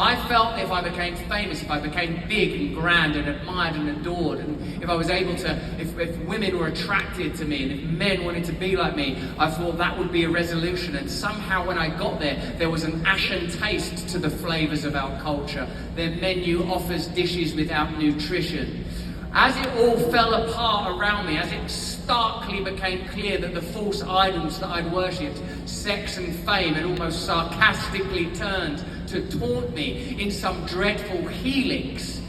I felt if I became famous, if I became big and grand and admired and adored, and if I was able to, if women were attracted to me, and if men wanted to be like me, I thought that would be a resolution. And somehow when I got there was an ashen taste to the flavors of our culture. Their menu offers dishes without nutrition. As it all fell apart around me, as it starkly became clear that the false idols that I'd worshipped, sex and fame, had almost sarcastically turned to taunt me in some dreadful helix,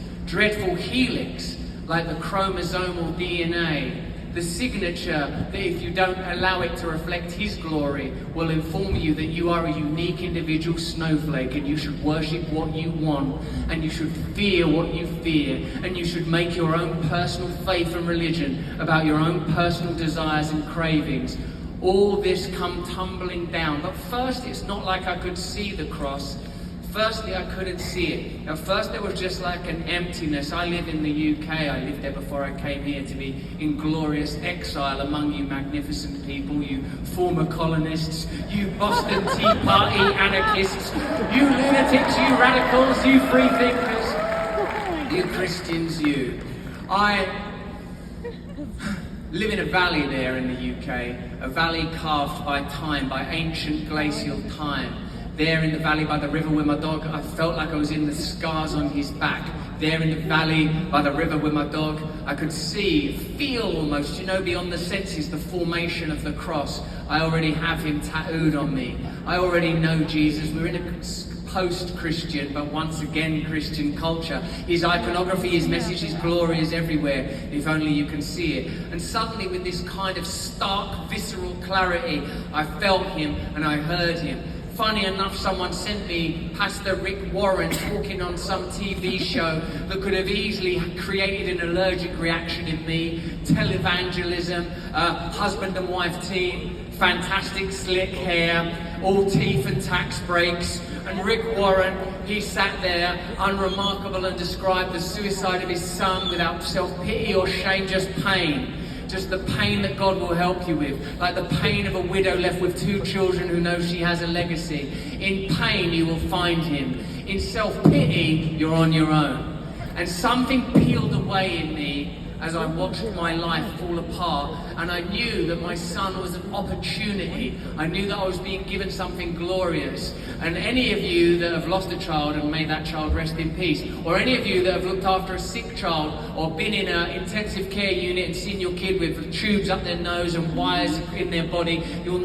like the chromosomal DNA, the signature that if you don't allow it to reflect his glory, will inform you that you are a unique individual snowflake, and you should worship what you want, and you should fear what you fear, and you should make your own personal faith and religion about your own personal desires and cravings. All this come tumbling down. But first, it's not like I could see the cross. Firstly, I couldn't see it. At first, there was just like an emptiness. I live in the UK. I lived there before I came here to be in glorious exile among you magnificent people, you former colonists, you Boston Tea Party anarchists, you lunatics, you radicals, you free thinkers, you Christians, you. I live in a valley there in the UK, a valley carved by time, by ancient glacial time. There in the valley by the river with my dog, I felt like I was in the scars on his back. There in the valley by the river with my dog, I could see, feel almost, beyond the senses, the formation of the cross. I already have him tattooed on me. I already know Jesus. We're in a post-Christian, but once again Christian culture. His iconography, his message, his glory is everywhere, if only you can see it. And suddenly, with this kind of stark, visceral clarity, I felt him and I heard him. Funny enough, someone sent me Pastor Rick Warren talking on some TV show that could have easily created an allergic reaction in me. Televangelism, husband and wife team, fantastic slick hair, all teeth and tax breaks. And Rick Warren, he sat there, unremarkable, and described the suicide of his son without self-pity or shame, just pain. Just the pain that God will help you with, like the pain of a widow left with 2 children who knows she has a legacy. In pain, you will find him. In self-pity, you're on your own. And something peeled away in me as I watched my life fall apart, and I knew that my son was an opportunity. I knew that I was being given something glorious. And any of you that have lost a child, and may that child rest in peace, or any of you that have looked after a sick child, or been in an intensive care unit and seen your kid with tubes up their nose and wires in their body, you'll